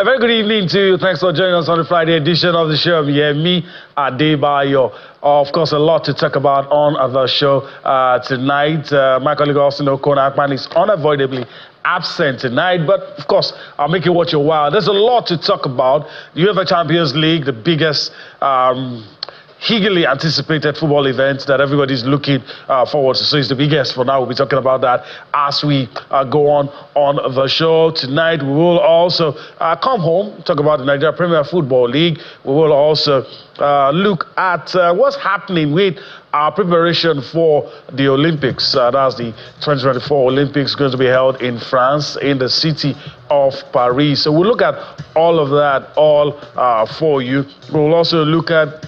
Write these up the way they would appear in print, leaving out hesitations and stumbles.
very good evening to you. Thanks for joining us on the Friday edition of the show. Yeah, me, Adebayo. Of course, a lot to talk about on the show tonight. My colleague Austin Okon-Akpan is unavoidably absent tonight, but of course, I'll make you watch a while. There's a lot to talk about. The UEFA Champions League, the biggest eagerly anticipated football event that everybody's looking forward to. So it's the biggest for now. We'll be talking about that as we go on the show. Tonight, we will also come home, talk about the Nigeria Premier Football League. We will also look at what's happening with our preparation for the Olympics. That's the 2024 Olympics going to be held in France, in the city of Paris. So we'll look at all of that, for you. We'll also look at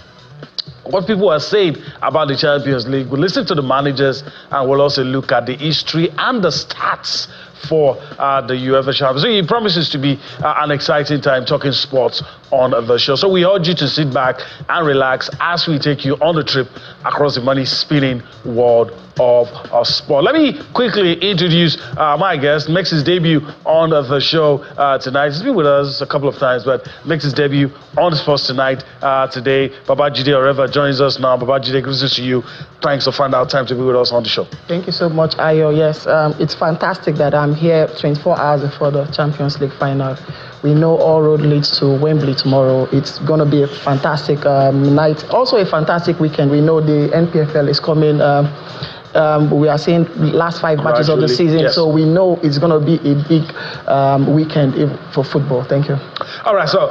what people are saying about the Champions League. We'll listen to the managers, and we'll also look at the history and the stats for the UEFA Champions League. It promises to be an exciting time talking sports on the show. So we urge you to sit back and relax as we take you on the trip across the money-spinning world of sport. Let me quickly introduce my guest. Makes his debut on the show tonight. He's been with us a couple of times, but makes his debut on the Sports Tonight today. Babajide Oreva joins us now. Babajide, good to see you. Thanks for finding out time to be with us on the show. Thank you so much, Ayo. Yes, it's fantastic that I'm here 24 hours before the Champions League final. We know all road leads to Wembley tomorrow. It's going to be a fantastic night. Also a fantastic weekend. We know the NPFL is coming. We are seeing last 5 matches of the season, yes. So we know it's going to be a big weekend for football. Thank you. All right, so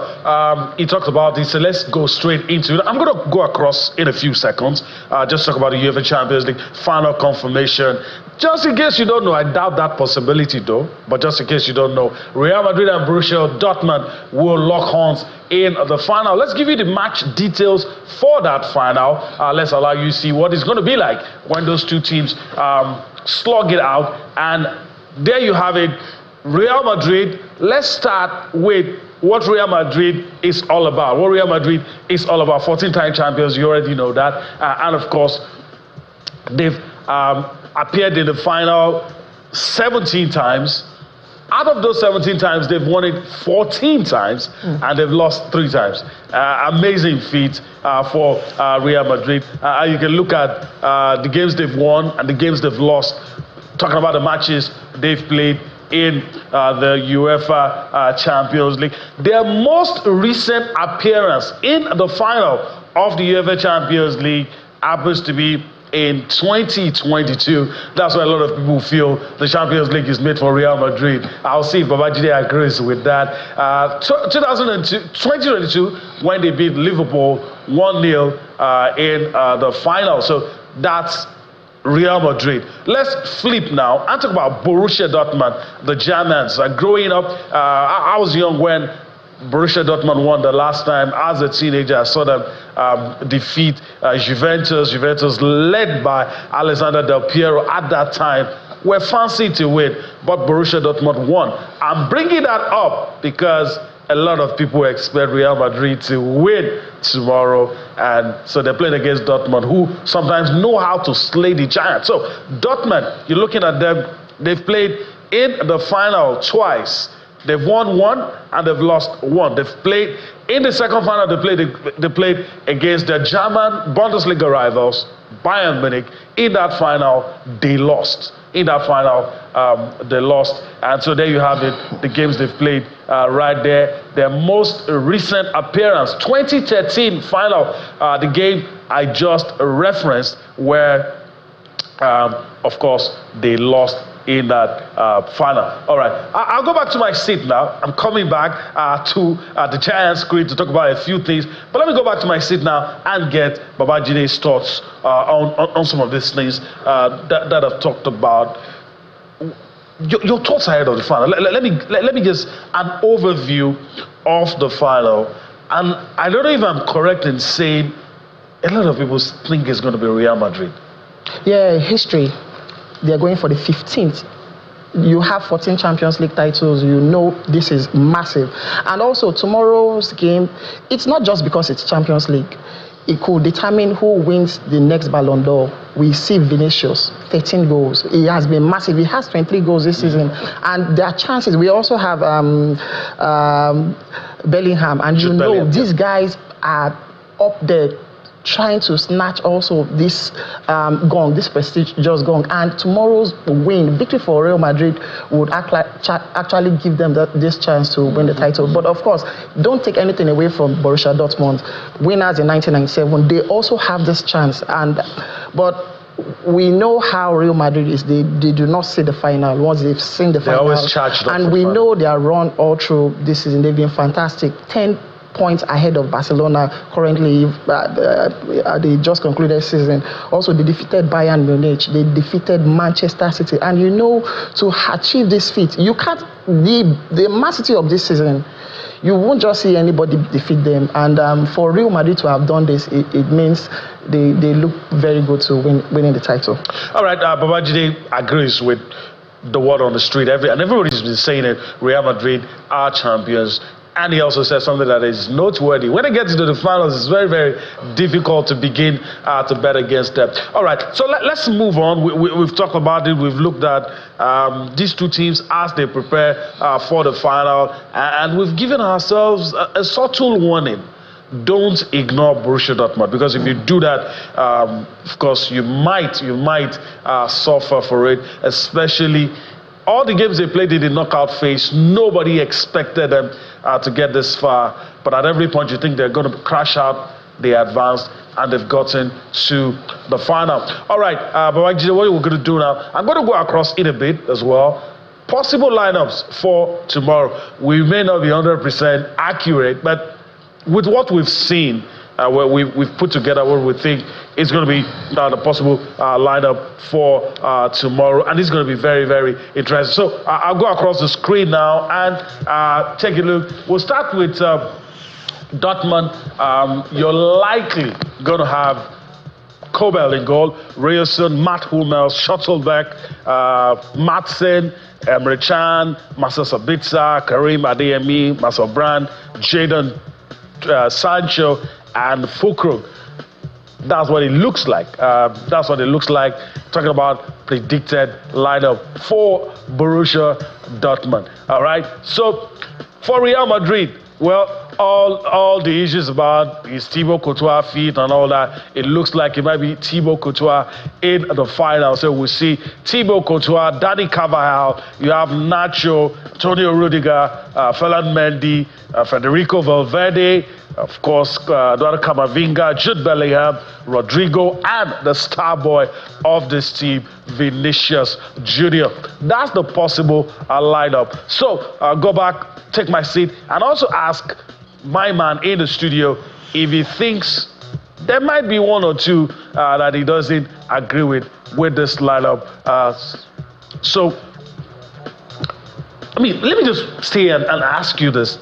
he talked about this, so let's go straight into it. I'm going to go across in a few seconds, just talk about the UEFA Champions League final confirmation. Just in case you don't know, I doubt that possibility though, but just in case you don't know, Real Madrid and Borussia Dortmund will lock horns in the final. Let's give you the match details for that final. Let's allow you to see what it's going to be like when those two teams slug it out. And there you have it, Real Madrid. Let's start with what Real Madrid is all about. What Real Madrid is all about. 14-time champions, you already know that. And of course, they've appeared in the final 17 times. Out of those 17 times, they've won it 14 times, and they've lost 3 times. Amazing feat for Real Madrid. You can look at the games they've won and the games they've lost, talking about the matches they've played in the UEFA Champions League. Their most recent appearance in the final of the UEFA Champions League happens to be in 2022. That's why a lot of people feel the Champions League is made for Real Madrid. I'll see if Babajide agrees with that. 2022, when they beat Liverpool 1-0 in the final. So that's Real Madrid. Let's flip now and talk about Borussia Dortmund, the Germans. Growing up, I was young when Borussia Dortmund won the last time. As a teenager, I saw them defeat Juventus. Juventus, led by Alessandro Del Piero at that time, were fancy to win, but Borussia Dortmund won. I'm bringing that up because a lot of people expect Real Madrid to win tomorrow, and so they're playing against Dortmund, who sometimes know how to slay the giant. So Dortmund, you're looking at them, they've played in the final twice. They've won 1 and they've lost 1. They've played in the second final. They played against their German Bundesliga rivals, Bayern Munich. In that final, they lost. In that final, they lost. And so there you have it. The games they've played right there. Their most recent appearance, 2013 final, the game I just referenced, where, of course, they lost in that final. All right, I'll go back to my seat now. I'm coming back to the giant screen to talk about a few things, but let me go back to my seat now and get Babajide's thoughts on some of these things that I've talked about. Your thoughts ahead of the final. Let me just an overview of the final, and I don't know if I'm correct in saying a lot of people think it's going to be Real Madrid. Yeah, history. They're going for the 15th. You have 14 Champions League titles. You know this is massive. And also tomorrow's game, it's not just because it's Champions League. it could determine who wins the next Ballon d'Or. We see Vinicius, 13 goals. He has been massive. He has 23 goals this season. And there are chances. We also have Bellingham. And you know, these guys are up there trying to snatch also this gong, this prestigious gong. And tomorrow's victory for Real Madrid would actually give them this chance to win the title. But of course, don't take anything away from Borussia Dortmund. Winners in 1997, they also have this chance. But we know how Real Madrid is. They do not see the final. Once they've seen the final, always charged up. And we know their run all through this season. They've been fantastic. 10 points ahead of Barcelona currently. They just concluded season. Also, they defeated Bayern Munich. They defeated Manchester City. And you know, to achieve this feat, you can't. The massivity of this season, you won't just see anybody defeat them. And for Real Madrid to have done this, it means they look very good to winning the title. All right, Babajide agrees with the word on the street. Everybody's been saying it. Real Madrid are champions. And he also said something that is noteworthy. When it gets into the finals, it's very, very difficult to begin to bet against them. All right, so let's move on. We've talked about it. We've looked at these two teams as they prepare for the final. And we've given ourselves a subtle warning. Don't ignore Borussia Dortmund, because if you do that, of course, you might suffer for it, especially all the games they played in the knockout phase. Nobody expected them to get this far, but at every point you think they're going to crash out, they advanced and they've gotten to the final. All right, Babajide, what we're going to do now, I'm going to go across it a bit as well. Possible lineups for tomorrow. We may not be 100% accurate, but with what we've seen, where we've put together what we think is going to be the possible lineup for tomorrow, and it's going to be very, very interesting. So I'll go across the screen now and take a look. We'll start with Dortmund. You're likely going to have Kobel in goal, Ryerson, Matt Hummels, Schottelbeck, Madsen, Emre Can, Marcel Sabitzer, Karim Adeyemi, Marcel Brand, Jadon Sancho, and Fulkrug. That's what it looks like. Talking about predicted lineup for Borussia Dortmund. All right. So for Real Madrid, well, all the issues about is Thibaut Courtois fit and all that, it looks like it might be Thibaut Courtois in the final. So we'll see Thibaut Courtois, Dani Carvajal, you have Nacho, Antonio Rudiger, Ferland Mendy, Federico Valverde, of course, Eduardo Camavinga, Jude Bellingham, Rodrigo, and the star boy of this team, Vinicius Junior. That's the possible lineup. So go back, take my seat, and also ask my man in the studio if he thinks there might be one or two that he doesn't agree with this lineup. So, I mean, let me just stay and ask you this.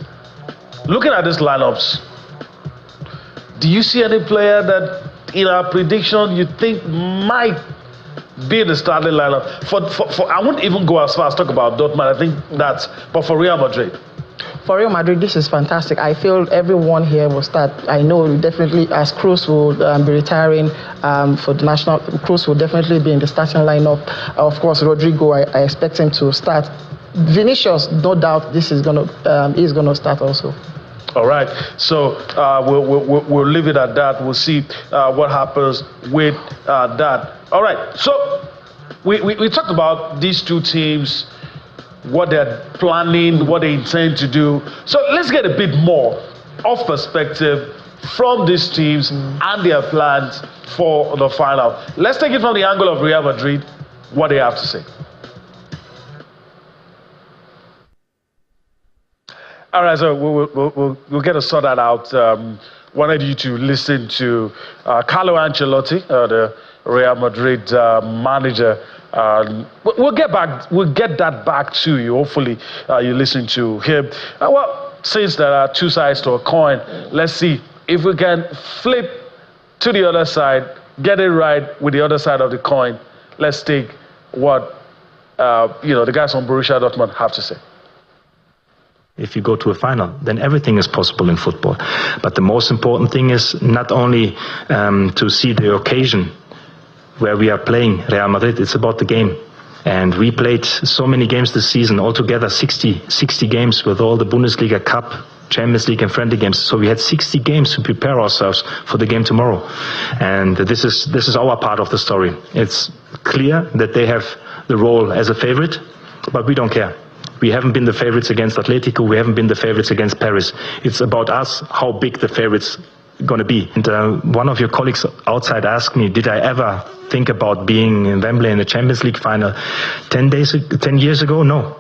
Looking at these lineups, do you see any player that, in our prediction, you think might be in the starting lineup? For I won't even go as far as talk about Dortmund. I think that's, but for Real Madrid. For Real Madrid, this is fantastic. I feel everyone here will start. I know definitely, as Kroos will be retiring for the national, Kroos will definitely be in the starting lineup. Of course, Rodrigo, I expect him to start. Vinicius, no doubt, he's gonna start also. All right, so we'll leave it at that. We'll see what happens with that. All right, so we talked about these two teams, what they're planning, what they intend to do. So let's get a bit more of perspective from these teams and their plans for the final. Let's take it from the angle of Real Madrid, what they have to say. All right, so we'll get to sort that out. Wanted you to listen to Carlo Ancelotti, the Real Madrid manager. We'll get that back to you. Hopefully, you listen to him. Well, since there are two sides to a coin, let's see if we can flip to the other side, get it right with the other side of the coin. Let's take what the guys from Borussia Dortmund have to say. If you go to a final, then everything is possible in football. But the most important thing is not only to see the occasion where we are playing Real Madrid, it's about the game. And we played so many games this season, altogether 60 games with all the Bundesliga Cup, Champions League and friendly games. So we had 60 games to prepare ourselves for the game tomorrow. And this is our part of the story. It's clear that they have the role as a favorite, but we don't care. We haven't been the favorites against Atletico. We haven't been the favorites against Paris. It's about us, how big the favorites going to be. And one of your colleagues outside asked me, did I ever think about being in Wembley in the Champions League final 10 years ago? No.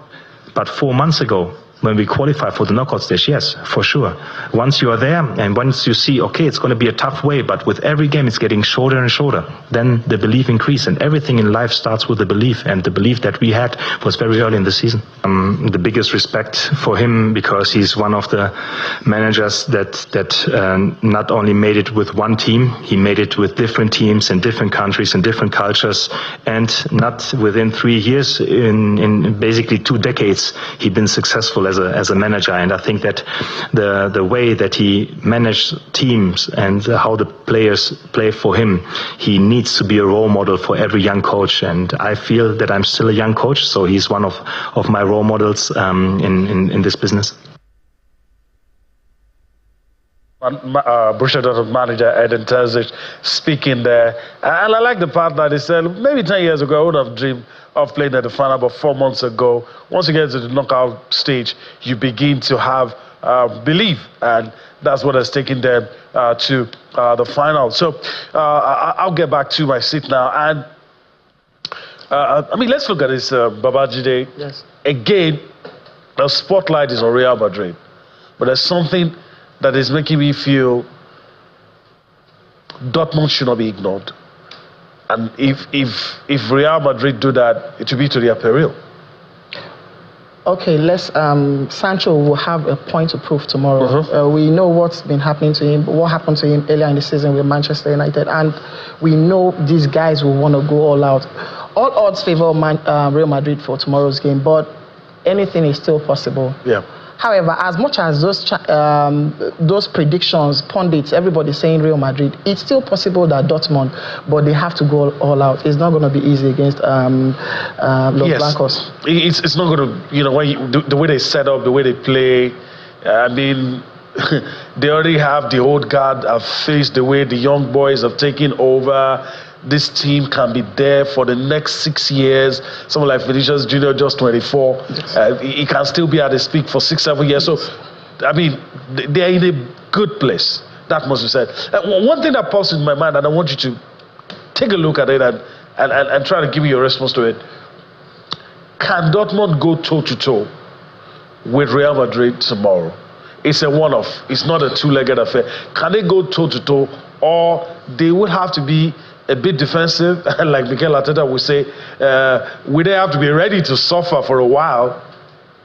But 4 months ago, when we qualify for the knockout stage, yes, for sure. Once you are there and once you see, okay, it's going to be a tough way, but with every game it's getting shorter and shorter, then the belief increases. And everything in life starts with the belief, and the belief that we had was very early in the season. The biggest respect for him, because he's one of the managers that not only made it with one team, he made it with different teams in different countries and different cultures, and not within 3 years, in basically 2 decades, he'd been successful as a manager. And I think that the way that he managed teams and how the players play for him, he needs to be a role model for every young coach. And I feel that I'm still a young coach, so he's one of my role models in this business. Borussia Dortmund manager Edin Terzic speaking there, and I like the part that he said maybe 10 years ago I would have dreamed of playing at the final, but 4 months ago, once you get to the knockout stage, you begin to have belief, and that's what has taken them to the final. So I'll get back to my seat now, and I mean, let's look at this, Babajide. Yes. Again, the spotlight is on Real Madrid, but there's something that is making me feel Dortmund should not be ignored. And if Real Madrid do that, it will be to their peril. Okay, Sancho will have a point to prove tomorrow. We know what's been happening to him, what happened to him earlier in the season with Manchester United, and we know these guys will want to go all out. All odds favor Real Madrid for tomorrow's game, but anything is still possible. Yeah. However, as much as those predictions, pundits, everybody's saying Real Madrid, it's still possible that Dortmund, but they have to go all out. It's not going to be easy against Los Blancos. It's not going to, when the way they set up, the way they play, I mean, they already have the old guard have faced the way the young boys have taken over. This team can be there for the next 6 years. Someone like Vinicius Junior, just 24. Yes. He can still be at his peak for 6-7 years. So, I mean, they're in a good place. That must be said. One thing that pops in my mind, and I want you to take a look at it and try to give me your response to it. Can Dortmund go toe-to-toe with Real Madrid tomorrow? It's a one-off. It's not a two-legged affair. Can they go toe-to-toe, or they would have to be a bit defensive, like Mikel Arteta would say, we have to be ready to suffer for a while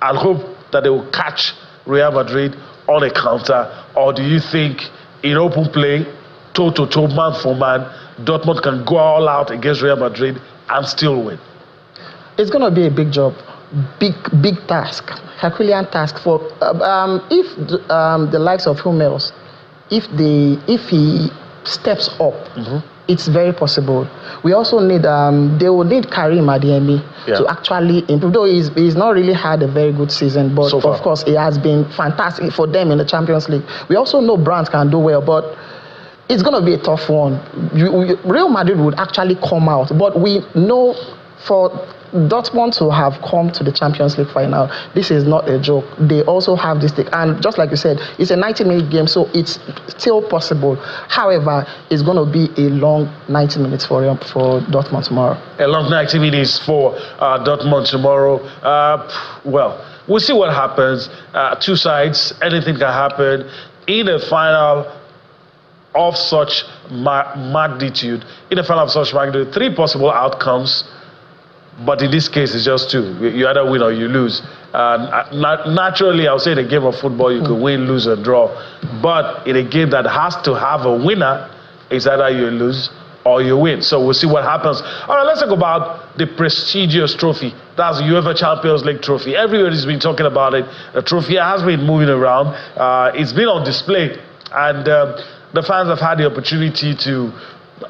and hope that they will catch Real Madrid on a counter? Or do you think in open play, toe-to-toe, man for man, Dortmund can go all out against Real Madrid and still win? It's going to be a big job, big task, Herculean task for if the likes of Hummels, if he steps up. It's very possible. We also need, they will need Karim Adeyemi to actually improve. Though he's not really had a very good season, but of course, he has been fantastic for them in the Champions League. We also know Brandt can do well, but it's going to be a tough one. Real Madrid would actually come out, but we know for Dortmund to have come to the Champions League final, this is not a joke. They also have this thing, and just like you said, it's a 90-minute game, so it's still possible. However, it's going to be a long 90 minutes for Dortmund tomorrow. A long 90 minutes for Dortmund tomorrow. Well, we'll see what happens. Two sides, anything can happen in a final of such magnitude. In a final of such magnitude, 3 possible outcomes. But in this case, it's just 2. You either win or you lose. Naturally, I would say in a game of football, you could win, lose, and draw. But in a game that has to have a winner, it's either you lose or you win. So we'll see what happens. All right, let's talk about the prestigious trophy. That's the UEFA Champions League trophy. Everybody's been talking about it. The trophy has been moving around. It's been on display, and the fans have had the opportunity to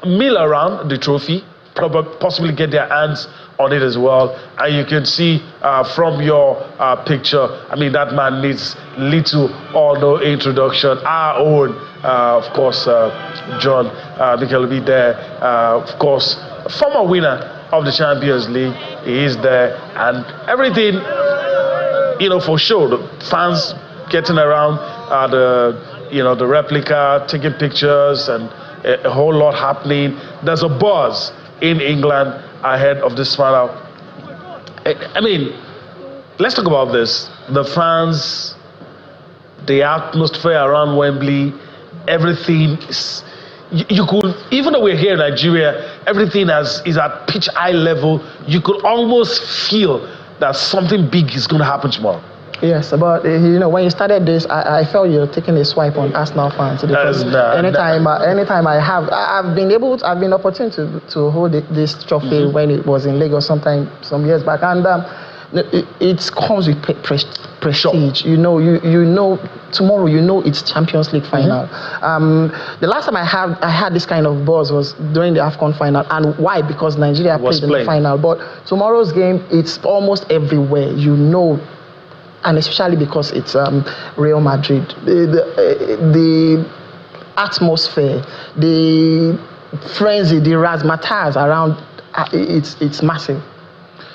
mill around the trophy, possibly get their hands on it as well. And you can see from your picture, I mean, that man needs little or no introduction. Our own, of course, John Mikel will be there. Of course, former winner of the Champions League, he is there. And everything, for sure, the fans getting around the replica, taking pictures, and a whole lot happening. There's a buzz in England ahead of this final. I mean, let's talk about this. The fans, the atmosphere around Wembley, everything is, you could, even though we're here in Nigeria, everything is at pitch eye level. You could almost feel that something big is going to happen tomorrow. Yes, but when you started this, I felt you're taking a swipe on Arsenal fans. Because anytime I've been opportune to hold this trophy when it was in Lagos some years back, and it comes with prestige. Sure. Tomorrow, it's Champions League final. The last time I had this kind of buzz was during the AFCON final, and why? Because Nigeria played in the final. But tomorrow's game, it's almost everywhere. And especially because it's Real Madrid, the atmosphere, the frenzy, the razzmatazz around, it's massive.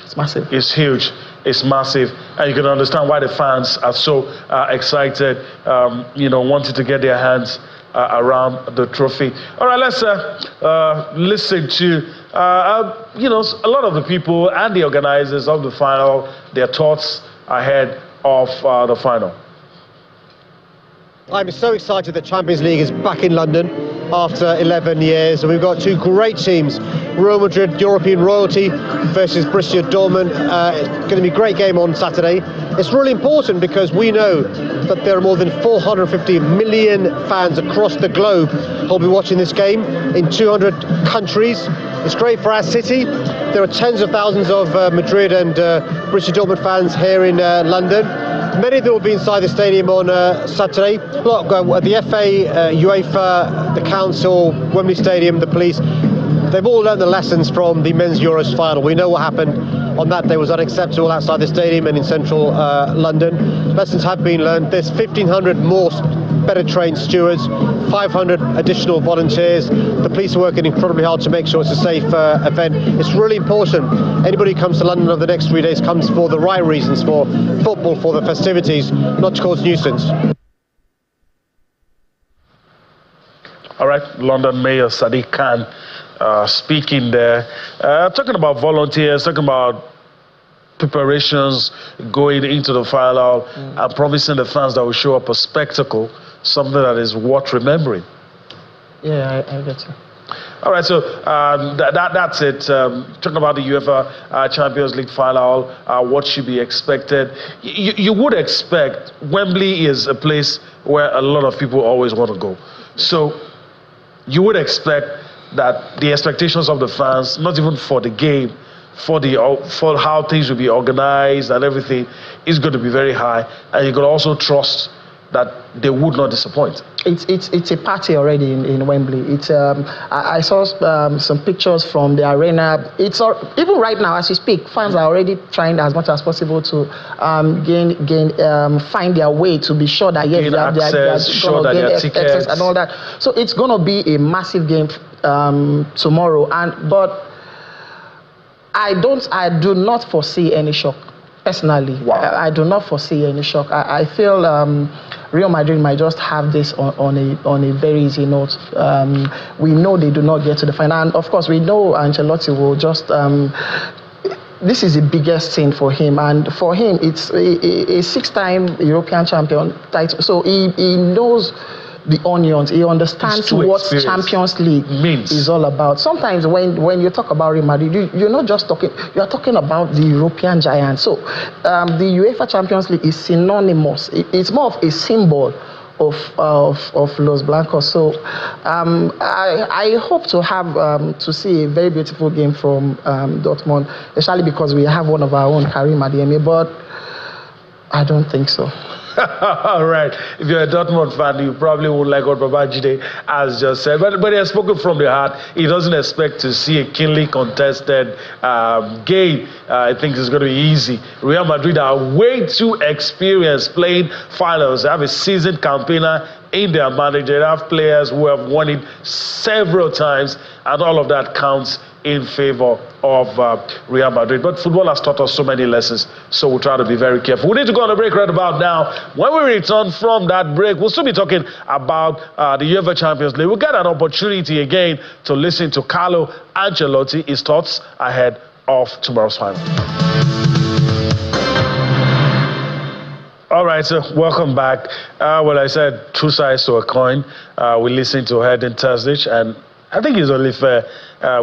It's massive. It's huge. It's massive, and you can understand why the fans are so excited. Wanting to get their hands around the trophy. All right, let's listen to a lot of the people and the organizers of the final, their thoughts ahead of the final. I'm so excited that Champions League is back in London after 11 years, and we've got two great teams, Real Madrid, European royalty, versus Borussia Dortmund. It's going to be a great game on Saturday. It's really important because we know that there are more than 450 million fans across the globe who will be watching this game in 200 countries. It's great for our city. There are tens of thousands of Madrid and Borussia Dortmund fans here in London. Many of them will be inside the stadium on Saturday. Look, the FA, UEFA, the Council, Wembley Stadium, the police, they've all learned the lessons from the Men's Euros final. We know what happened on that day was unacceptable outside the stadium and in central London. Lessons have been learned. There's 1,500 more better trained stewards, 500 additional volunteers. The police are working incredibly hard to make sure it's a safe event. It's really important. Anybody who comes to London over the next 3 days comes for the right reasons, for football, for the festivities, not to cause nuisance. All right, London Mayor Sadiq Khan speaking there, talking about volunteers, talking about preparations going into the final, and promising the fans that will show up a spectacle, something that is worth remembering. Yeah, I get you. All right, so that's it. Talking about the UEFA Champions League final, what should be expected. You would expect Wembley is a place where a lot of people always want to go. So you would expect that the expectations of the fans, not even for the game, for how things will be organized and everything, is going to be very high, and you can also trust that they would not disappoint. It's a party already in Wembley. It's I saw some pictures from the arena. Even right now as we speak, fans are already trying as much as possible to find their way to be sure that yes, they're going to get access and all that. So it's going to be a massive game tomorrow. But I do not foresee any shock. Personally, wow. I do not foresee any shock. I feel Real Madrid might just have this on a very easy note. We know they do not get to the final, and of course we know Ancelotti will just. This is the biggest thing for him, and for him it's a six-time European champion title. So he knows the onions. He understands what Champions League is all about. Sometimes when you talk about Real Madrid, you're not just talking, you're talking about the European giant. So the UEFA Champions League is synonymous. It's more of a symbol of Los Blancos. So I hope to have to see a very beautiful game from Dortmund, especially because we have one of our own, Karim Adeyemi, but I don't think so. All right. If you're a Dortmund fan, you probably won't like what Babajide has just said. But he has spoken from the heart. He doesn't expect to see a keenly contested game. I think it's going to be easy. Real Madrid are way too experienced playing finals. They have a seasoned campaigner in their manager. They have players who have won it several times, and all of that counts in favor of Real Madrid. But football has taught us so many lessons, so we'll try to be very careful. We need to go on a break right about now. When we return from that break, we'll still be talking about the UEFA Champions League. We'll get an opportunity again to listen to Carlo Ancelotti, his thoughts ahead of tomorrow's final. All right, so welcome back. Well, I said two sides to a coin. We listened to Edin Terzic, and I think it's only fair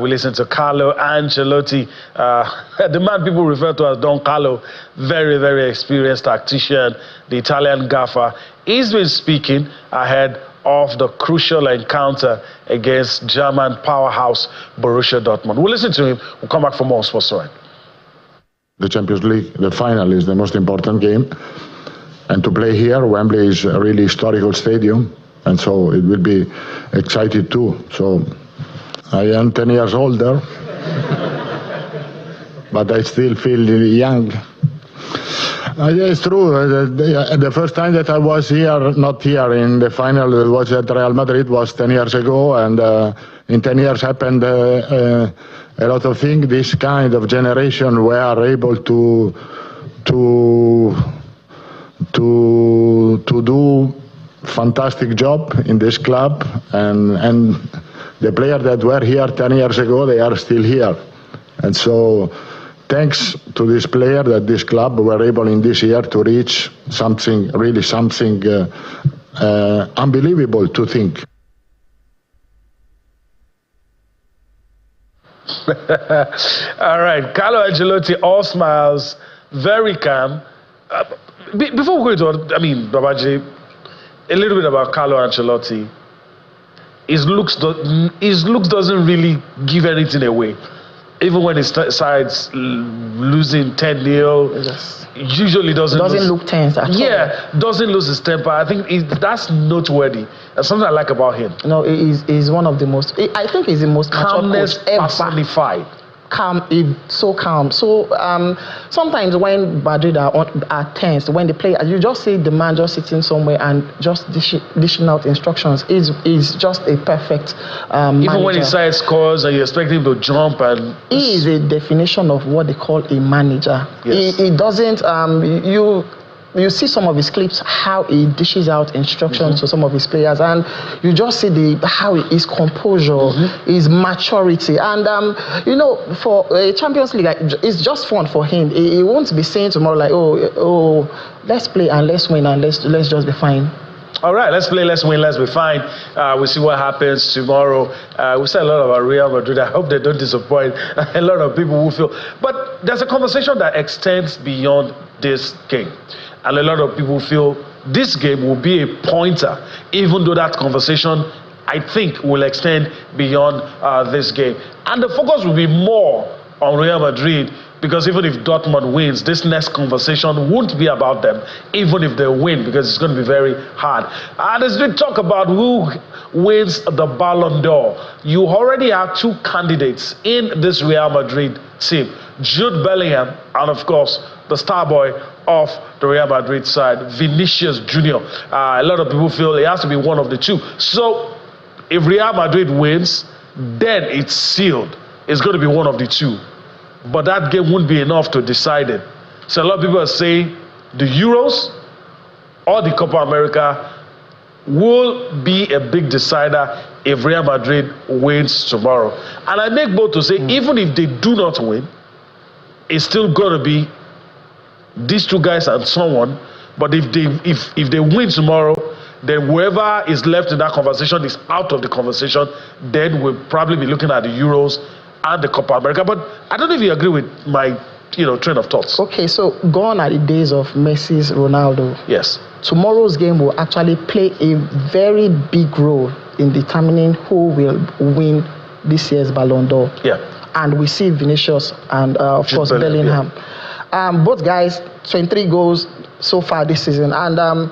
we listen to Carlo Ancelotti, the man people refer to as Don Carlo, very, very experienced tactician, the Italian gaffer. He's been speaking ahead of the crucial encounter against German powerhouse Borussia Dortmund. We'll listen to him. We'll come back for more Sports Story. The Champions League, the final, is the most important game. And to play here, Wembley is a really historical stadium. And so it will be exciting too. So I am 10 years older, but I still feel young. It's true. The first time that I was here, not here in the final, it was at Real Madrid, was 10 years ago. And in 10 years happened a lot of things. This kind of generation were able to do fantastic job in this club, and the players that were here 10 years ago, they are still here. And so thanks to this player that this club were able in this year to reach something, really something unbelievable to think. All right, Carlo Ancelotti, all smiles, very calm. Before we go into, Babaji, a little bit about Carlo Ancelotti. His looks doesn't really give anything away. Even when his side's losing 10-0, Yes. usually doesn't Look tense at all. Yeah, doesn't lose his temper. I think that's noteworthy. That's something I like about him. No, he's one of the most. I think he's the most mature Calmness coach ever. personified. Calm, so calm. So sometimes when Madrid are tense, when they play, you just see the man just sitting somewhere and just dishing out instructions. Is just a perfect Even manager. when his side scores and you expect him to jump, and He is a definition of what they call a manager. Yes. He doesn't. You see some of his clips, how he dishes out instructions to some of his players, and you just see how his composure, his maturity, and for a Champions League, it's just fun for him. He won't be saying tomorrow like, oh, let's play and let's win and let's just be fine. all right, let's play, let's win, let's be fine. We'll see what happens tomorrow. We said a lot about Real Madrid. I hope they don't disappoint. A lot of people will feel. But there's a conversation that extends beyond this game. And a lot of people feel this game will be a pointer, even though that conversation, I think, will extend beyond this game. And the focus will be more on Real Madrid, because even if Dortmund wins, this next conversation won't be about them, even if they win, because it's going to be very hard. And as we talk about who wins the Ballon d'Or, you already have two candidates in this Real Madrid team, Jude Bellingham, and of course, the star boy of the Real Madrid side, Vinicius Jr. A lot of people feel it has to be one of the two. So if Real Madrid wins, then it's sealed. It's going to be one of the two. But that game won't be enough to decide it. So a lot of people are saying the Euros or the Copa America will be a big decider if Real Madrid wins tomorrow. And I make bold to say, even if they do not win, it's still going to be these two guys and someone. But if they win tomorrow, then whoever is left in that conversation is out of the conversation. Then we'll probably be looking at the Euros and the Copa America. But I don't know if you agree with my train of thoughts. Okay, so gone are the days of Messi's Ronaldo. Yes. Tomorrow's game will actually play a very big role in determining who will win this year's Ballon d'Or. Yeah. And we see Vinicius and, of course, Bellingham. Yeah. Both guys, 23 goals so far this season. And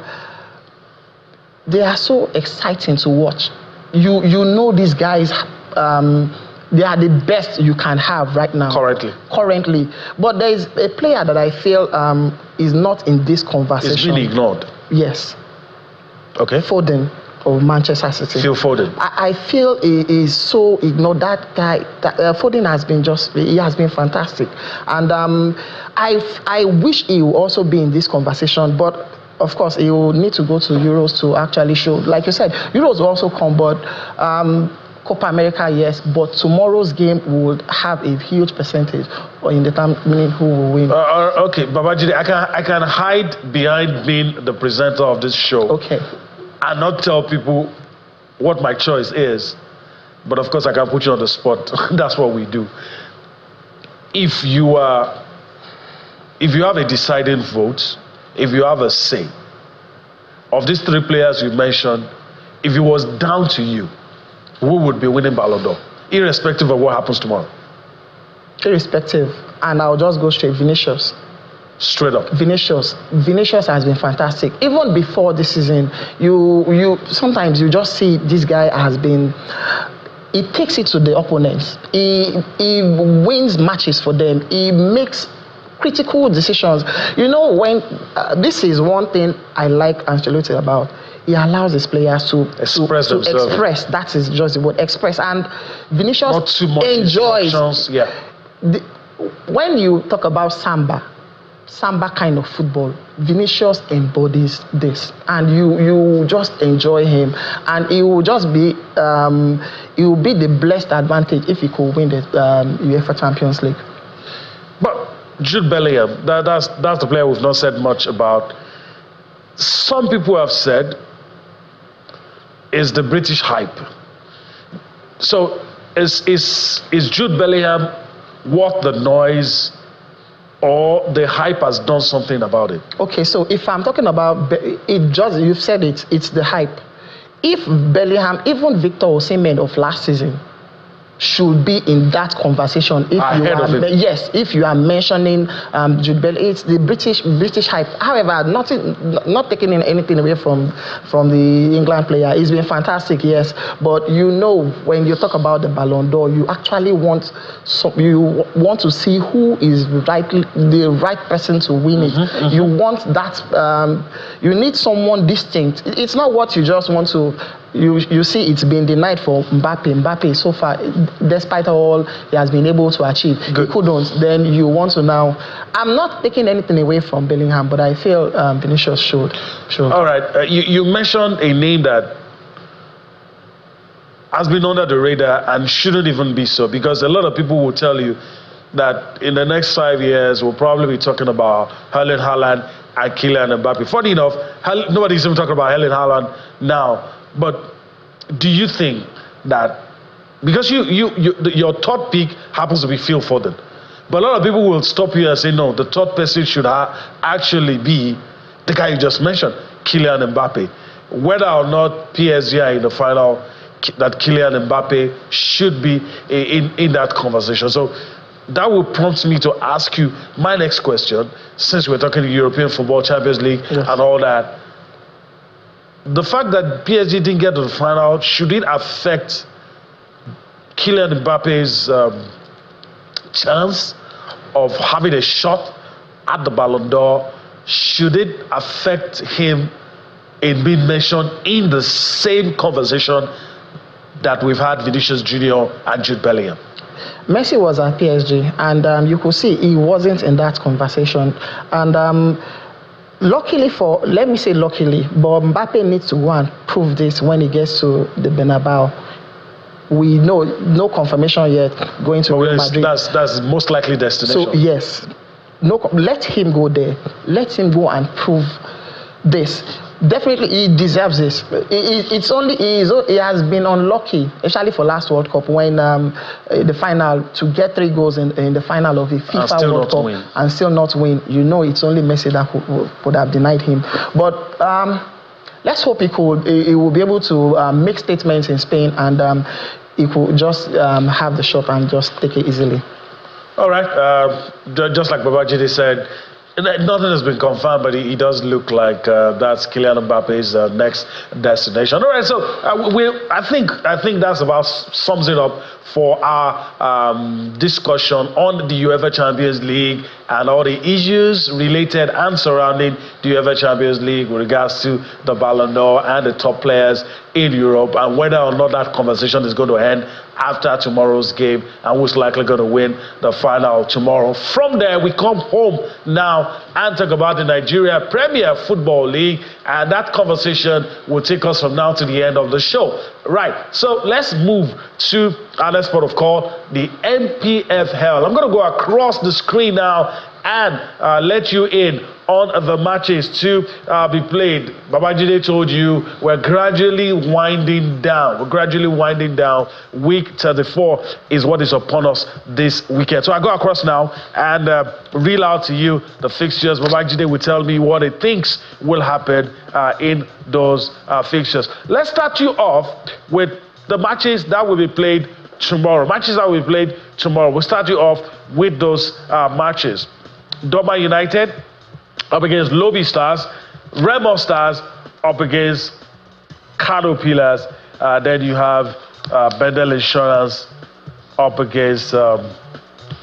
they are so exciting to watch. You know these guys, they are the best you can have right now. Currently. But there is a player that I feel is not in this conversation. It's really ignored. Yes. Okay. Foden of Manchester City. Phil Foden. I feel he is so ignored. That guy, Foden has been fantastic. And I wish he will also be in this conversation, but of course, he will need to go to Euros to actually show. Like you said, Euros will also come, but Copa America, yes, but tomorrow's game would have a huge percentage in determining who will win. Okay, Babajide, I can hide behind being the presenter of this show. Okay. And not tell people what my choice is. But of course, I can put you on the spot. That's what we do. If you have a deciding vote, if you have a say, of these three players you mentioned, if it was down to you, who would be winning Ballon d'Or, irrespective of what happens tomorrow? Irrespective. And I'll just go straight, Vinicius. Straight up. Vinicius has been fantastic. Even before this season, you sometimes you just see this guy has been. He takes it to the opponents. He wins matches for them. He makes critical decisions. When this is one thing I like Ancelotti about. He allows his players to express. That is just the word, express. And Vinicius not too much enjoys. Yeah. When you talk about Samba kind of football, Vinicius embodies this, and you just enjoy him, and it will just be it will be the blessed advantage if he could win the UEFA Champions League. But Jude Bellingham, that's the player we've not said much about. Some people have said is the British hype. So is Jude Bellingham worth the noise, or the hype has done something about it? Okay, so if I'm talking about it, just you've said it's the hype. If Bellingham, even Victor Osimhen of last season, should be in that conversation. If you are mentioning Jude Bellingham, it's the British hype. However, not taking anything away from the England player. He's been fantastic, yes. But when you talk about the Ballon d'Or, you actually want to see who is the right person to win it. Mm-hmm. You want that. You need someone distinct. It's not what you just want to. You see, it's been denied for Mbappe. Mbappe, so far, despite all he has been able to achieve, he couldn't. Then you want to now. I'm not taking anything away from Bellingham, but I feel Vinicius should. All right. You mentioned a name that has been under the radar and shouldn't even be so, because a lot of people will tell you that in the next 5 years, we'll probably be talking about Erling Haaland and Kylian Mbappe. Funny enough, nobody's even talking about Erling Haaland now. But do you think that, because your third pick happens to be Phil Foden, but a lot of people will stop you and say, no, the third person should actually be the guy you just mentioned, Kylian Mbappe. Whether or not PSG are in the final, that Kylian Mbappe should be in that conversation. So that will prompt me to ask you my next question, since we're talking European Football Champions League and all that. The fact that PSG didn't get to the final, should it affect Kylian Mbappe's chance of having a shot at the Ballon d'Or? Should it affect him in being mentioned in the same conversation that we've had Vinicius Junior and Jude Bellingham? Messi was at PSG, and you could see he wasn't in that conversation. And luckily, but Mbappe needs to go and prove this when he gets to the Bernabeu. We know no confirmation yet going to Real Madrid. That's most likely destination. So yes, let him go there. Let him go and prove this. Definitely, he deserves this. It's only he has been unlucky, especially for last World Cup when the final to get 3 goals in the final of the FIFA World Cup and still not win. You know, it's only Messi that would have denied him. But let's hope he will be able to make statements in Spain and he could just have the shot and just take it easily. All right, just like Babajide said, nothing has been confirmed, but he does look like that's Kylian Mbappe's next destination. All right, so I think that's about sums it up for our discussion on the UEFA Champions League and all the issues related and surrounding the UEFA Champions League with regards to the Ballon d'Or and the top players in Europe, and whether or not that conversation is going to end after tomorrow's game and who's likely going to win the final tomorrow. From there, we come home now and talk about the Nigeria Premier Football League, and that conversation will take us from now to the end of the show. Right, so let's move to our next part of call, the NPFL. I'm going to go across the screen now and let you in on the matches to be played. Babajide told you we're gradually winding down. Week 34 is what is upon us this weekend. So I go across now and reel out to you the fixtures. Babajide will tell me what he thinks will happen in those fixtures. Let's start you off with the matches that will be played tomorrow. We'll start you off with those matches. Doma United up against Lobby Stars, Remo Stars up against Kano Pillars. Then you have Bendel Insurance up against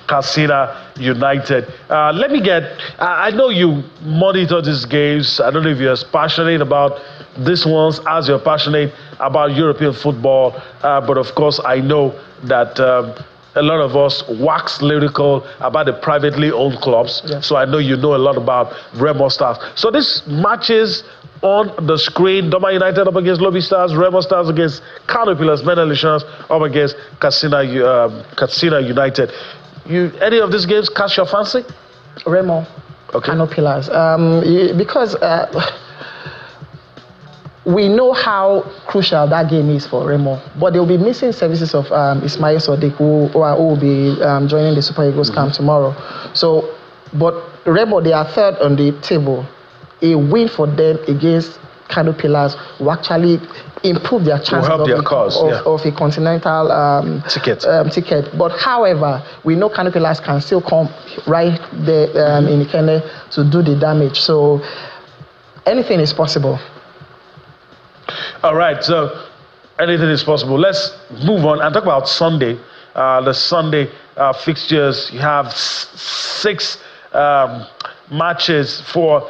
Katsina United. Let me get, I know you monitor these games. I don't know if you're as passionate about these ones as you're passionate about European football. But of course, I know that a lot of us wax lyrical about the privately owned clubs. Yeah. So I know you know a lot about Remo Stars. So these matches on the screen, Doma United up against Lobby Stars, Remo Stars against Kano Pillars, Bendel Insurance up against Katsina United. Any of these games catch your fancy? Remo, okay. Kano Pillars. Because we know how crucial that game is for Remo, but they'll be missing services of Ismail Sadiq, who will be joining the Super Eagles camp tomorrow. So, but Remo, they are third on the table. A win for them against Kano Pillars will actually improve their chances of a continental ticket. But however, we know Kano Pillars can still come right there in Ikene to do the damage. So anything is possible. All right, so anything is possible. Let's move on and talk about Sunday. The Sunday fixtures, you have 6 matches for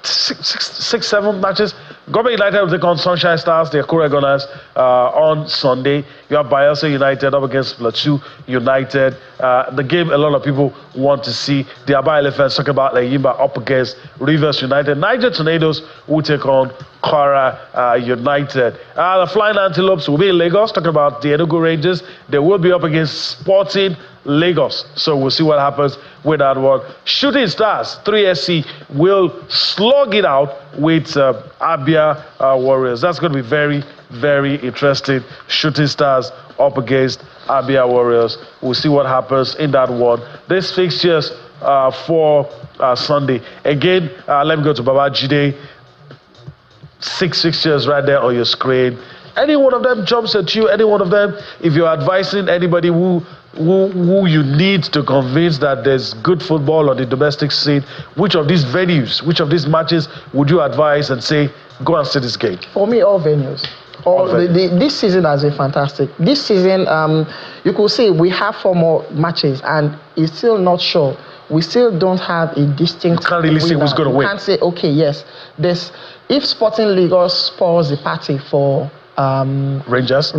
7 matches. Government United will take on Sunshine Stars, the Akure Gunners, on Sunday. You have Bayelsa United up against Plateau United. The game a lot of people want to see. The Aba Elephants talking about Yimba up against Rivers United. Niger Tornadoes will take on Kwara United. The Flying Antelopes will be in Lagos, talking about the Enugu Rangers. They will be up against Sporting Lagos. So we'll see what happens with that one. Shooting Stars, 3SC, will slug it out with Abia Warriors. That's going to be very, very interesting. Shooting Stars up against Abia Warriors. We'll see what happens in that one. This fixtures for Sunday. Again, let me go to Babajide. 6 fixtures right there on your screen. Any one of them jumps at you, any one of them, if you're advising anybody who you need to convince that there's good football on the domestic scene, which of these venues, which of these matches would you advise and say, go and see this game? For me, all venues. This season has been fantastic. This season, you could say we have 4 more matches and it's still not sure. We still don't have a distinct You can't really see who's going to win. You can't say, okay, yes. If Sporting Lagos spoils the party for Rangers,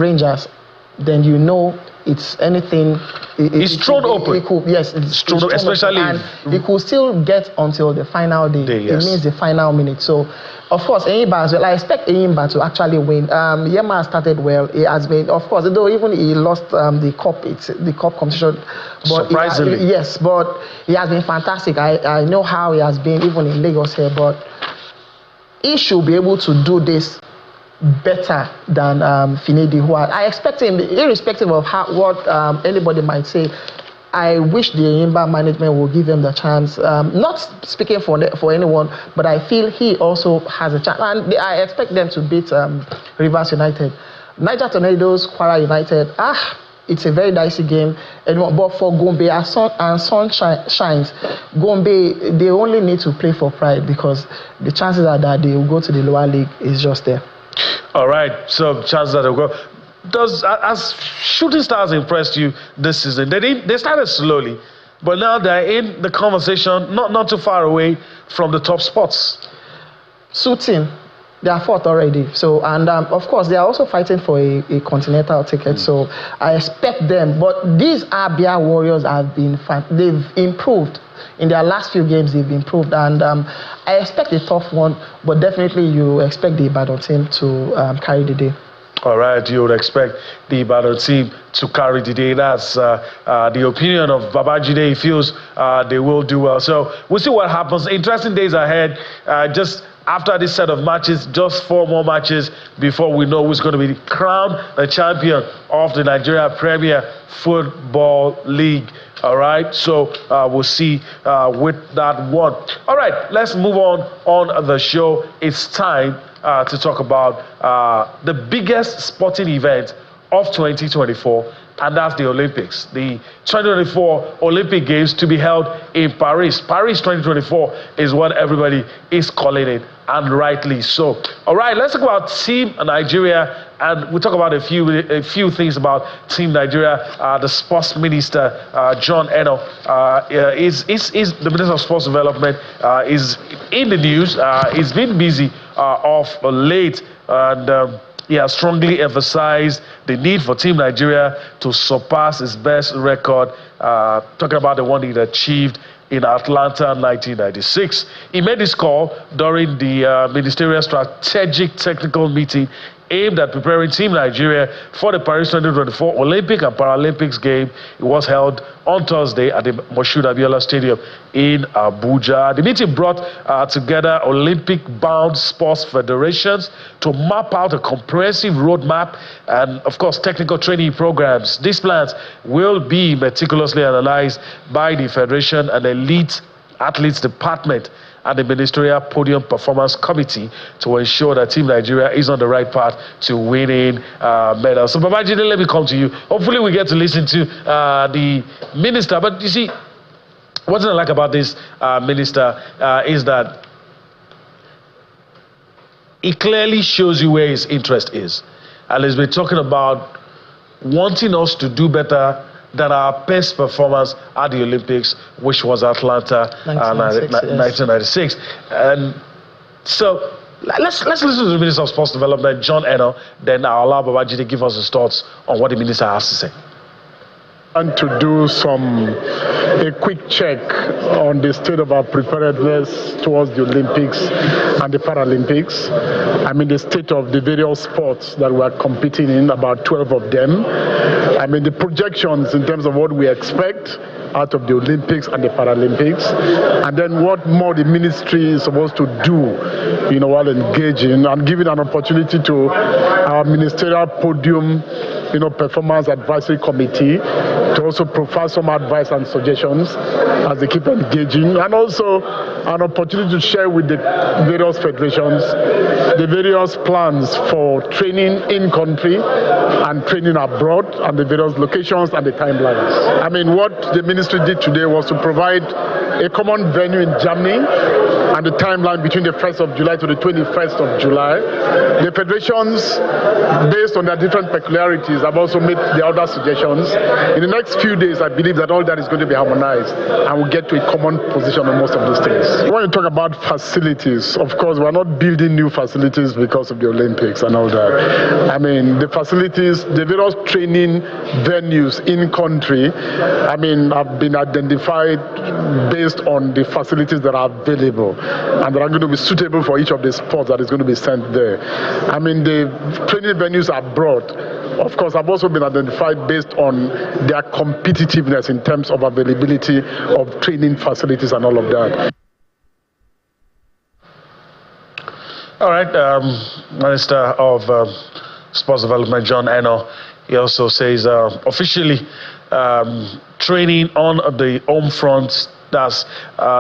then you know it's anything. It's thrown open. It's thrown open, especially. And it could still get until the final day. It means the final minute. So, of course, Enyimba as well. I expect Enyimba to actually win. Yema started well. He has been, of course, though even he lost the cup. It's the cup competition. But surprisingly, yes, but he has been fantastic. I know how he has been even in Lagos here, but he should be able to do this better than Finidi, who I expect him, irrespective of what anybody might say. I wish the Enyimba management will give him the chance. Not speaking for anyone, but I feel he also has a chance. And I expect them to beat Rivers United. Niger Tornadoes, Kwara United, it's a very dicey game. But for Gombe and Sunshine shines, Gombe, they only need to play for pride, because the chances are that they will go to the lower league is just there. All right, so chances that they'll go. Has Shooting Stars impressed you this season? They started slowly, but now they're in the conversation, not too far away from the top spots. Shooting, they are fourth already. So, and of course, they are also fighting for a continental ticket. So I expect them. But these Abia Warriors have been they've improved. In their last few games, they've improved, and I expect a tough one. But definitely, you expect the Ibadan team to carry the day. All right, you would expect the Ibadan team to carry the day. That's the opinion of Babajide. He feels they will do well. So we'll see what happens. Interesting days ahead. Just after this set of matches, just 4 more matches before we know who's going to be crowned the champion of the Nigeria Premier Football League. All right, so we'll see with that one. All right, let's move on the show. It's time to talk about the biggest sporting event of 2024, and that's the Olympics. The 2024 Olympic Games to be held in Paris. Paris 2024 is what everybody is calling it, and rightly so. All right, let's talk about Team Nigeria, and we'll talk about a few things about Team Nigeria. The sports minister, John Eno, is the Minister of Sports Development, is in the news. He's been busy of late, and he has strongly emphasized the need for Team Nigeria to surpass its best record, talking about the one he achieved in Atlanta 1996. He made this call during the Ministerial Strategic Technical Meeting aimed at preparing Team Nigeria for the Paris 2024 Olympic and Paralympics game. It was held on Thursday at the Moshood Abiola Stadium in Abuja. The meeting brought together Olympic-bound sports federations to map out a comprehensive roadmap and, of course, technical training programs. These plans will be meticulously analyzed by the Federation and Elite Athletes Department and the Ministerial Podium Performance Committee to ensure that Team Nigeria is on the right path to winning medals. So, Babajide, let me come to you. Hopefully, we get to listen to the minister. But you see, what I like about this minister is that he clearly shows you where his interest is. And he's been talking about wanting us to do better than our best performance at the Olympics, which was Atlanta 1996. And so let's listen to the Minister of Sports Development, John Eno. Then I'll allow Babajide to give us his thoughts on what the minister has to say. And to do a quick check on the state of our preparedness towards the Olympics and the Paralympics. I mean, the state of the various sports that we are competing in, about 12 of them. I mean, the projections in terms of what we expect out of the Olympics and the Paralympics, and then what more the ministry is supposed to do, while engaging and giving an opportunity to our ministerial podium, performance advisory committee to also provide some advice and suggestions as they keep engaging, and also an opportunity to share with the various federations the various plans for training in country and training abroad and the various locations and the timelines. I mean, what the ministry did today was to provide a common venue in Germany and the timeline between the 1st of July to the 21st of July. The federations, based on their different peculiarities, have also made the other suggestions. In the next few days, I believe that all that is going to be harmonized and we'll get to a common position on most of these things. When you talk about facilities, of course, we're not building new facilities because of the Olympics and all that. I mean, the facilities, the various training venues in country, have been identified based on the facilities that are available and that are going to be suitable for each of the sports that is going to be sent there. I mean, the training venues abroad, of course, have also been identified based on their competitiveness in terms of availability of training facilities and all of that. All right, Minister of Sports Development, John Eno, he also says officially training on the home front, that's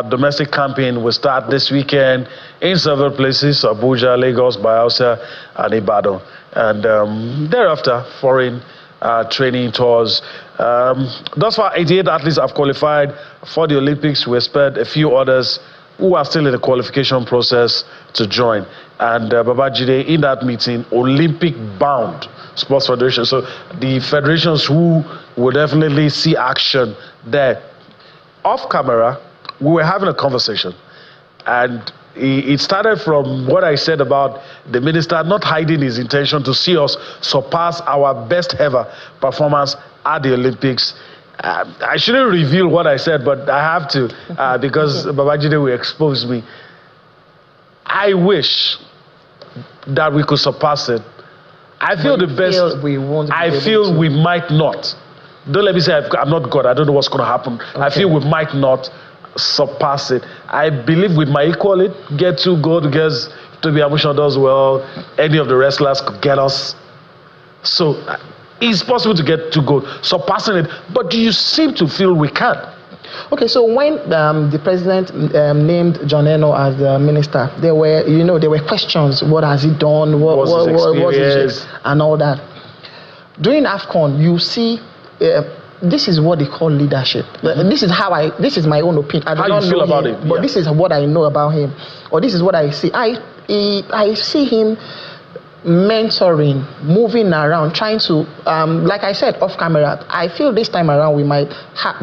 domestic campaign, will start this weekend in several places: Abuja, Lagos, Bayelsa, and Ibadan. And thereafter, foreign training tours. Thus far, 88 athletes have qualified for the Olympics. We expect a few others who are still in the qualification process to join. And Babajide, in that meeting, Olympic-bound sports federation. So the federations who will definitely see action there. Off camera, we were having a conversation, and it started from what I said about the minister not hiding his intention to see us surpass our best ever performance at the Olympics. I shouldn't reveal what I said, but I have to because Babajide will expose me. I wish that we could surpass it. I feel the best. We won't. I feel we might not. Don't let me say I'm not God. I don't know what's going to happen. Okay. I feel we might not surpass it. I believe we might equal it, get 2 gold, because Tobi Amusan does well. Any of the wrestlers could get us. So it's possible to get 2 gold, surpassing it. But do you seem to feel we can? Okay, so when the president named John Eno as the minister, there were questions. What has he done? What's his experience? And all that. During AFCON, you see. This is what they call leadership. This is my own opinion. I do not know about him, but this is what I know about him, or this is what I see. I see him mentoring, moving around, trying to, like I said off camera, I feel this time around we might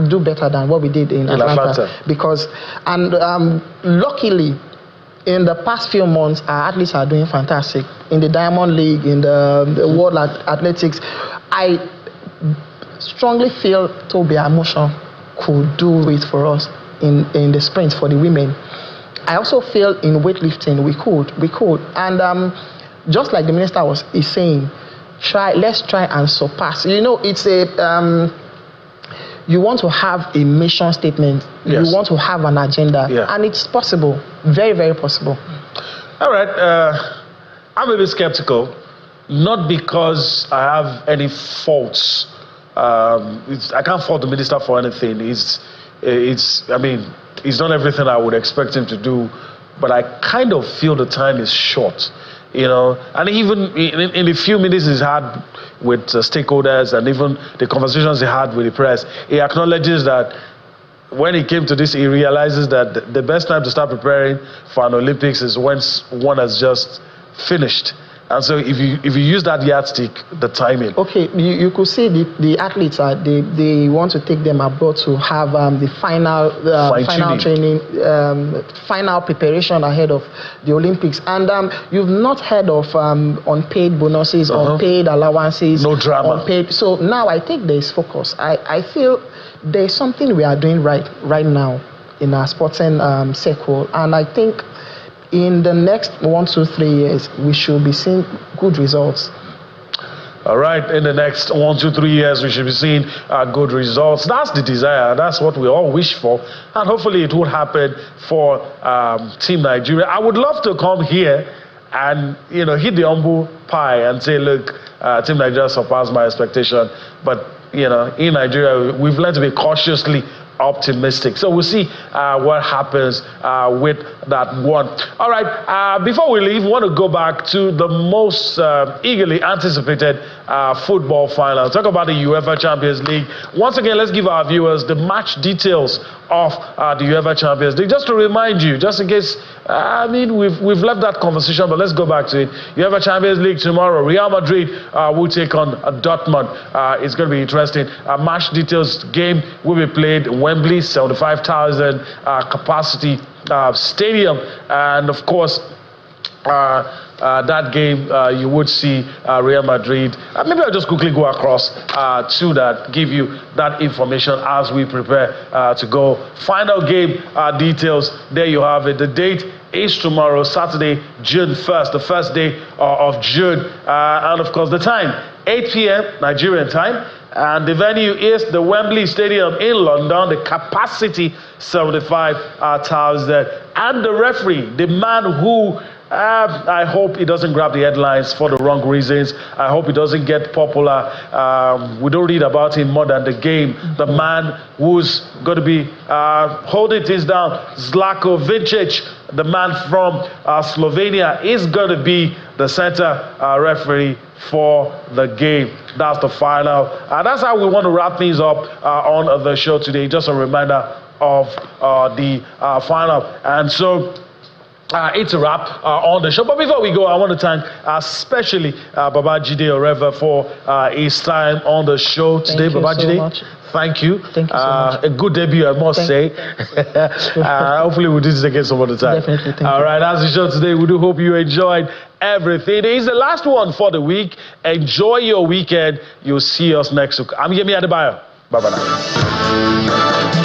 do better than what we did in Atlanta. Because, luckily, in the past few months, our athletes are doing fantastic. In the Diamond League, in the World Athletics, I strongly feel Tobi Amusan could do it for us in the sprint for the women. I also feel in weightlifting we could. And just like the minister is saying, let's try and surpass. It's a you want to have a mission statement. Yes. You want to have an agenda, and it's possible, very, very possible. All right, I'm a bit skeptical, not because I have any faults. I can't fault the minister for anything. I mean, he's done everything I would expect him to do, but I kind of feel the time is short, and even in the few minutes he's had with stakeholders and even the conversations he had with the press, he acknowledges that when he came to this, he realizes that the best time to start preparing for an Olympics is once one has just finished. And so if you use that yardstick, the timing. Okay, you could see the athletes they want to take them abroad to have the final training, final preparation ahead of the Olympics. And you've not heard of unpaid bonuses, unpaid allowances, no drama. Unpaid. So now I think there is focus. I feel there's something we are doing right now in our sporting circle, and I think in the next 1, 2, 3 years, we should be seeing good results. All right, in the next 1, 2, 3 years, we should be seeing good results. That's the desire. That's what we all wish for. And hopefully it will happen for Team Nigeria. I would love to come here and, hit the humble pie and say, look, Team Nigeria surpassed my expectation. But, in Nigeria, we've learned to be cautiously optimistic. So we'll see what happens with that one. All right, before we leave, we want to go back to the most eagerly anticipated football final. Talk about the UEFA Champions League. Once again, let's give our viewers the match details of the UEFA Champions League. Just to remind you, just in case, we've left that conversation, but let's go back to it. UEFA Champions League tomorrow. Real Madrid will take on Dortmund. It's going to be interesting. Match details: game will be played in Wembley, 75,000 capacity stadium, and of course, that game you would see Real Madrid. Maybe I'll just quickly go across to that, give you that information as we prepare to go. Final game details, there you have it. The date is tomorrow, Saturday, June 1st, the first day of June. And of course, the time, 8 p.m. Nigerian time. And the venue is the Wembley Stadium in London. The capacity, 75,000. And the referee, the man who I hope it doesn't grab the headlines for the wrong reasons. I hope it doesn't get popular. We don't read about him more than the game. The man who's going to be holding things down, Zlatko Vincic, the man from Slovenia, is going to be the center referee for the game. That's the final. That's how we want to wrap things up on the show today. Just a reminder of the final. And so it's a wrap on the show. But before we go, I want to thank especially Babajide Oreva for his time on the show today. Babajide, thank you. Thank you so much. A good debut, I must say. Hopefully we'll do this again some other time. Definitely. Thank you. All right, that's the show today. We do hope you enjoyed everything. It is the last one for the week. Enjoy your weekend. You'll see us next week. I'm Yemi Adebayo. Bye-bye now.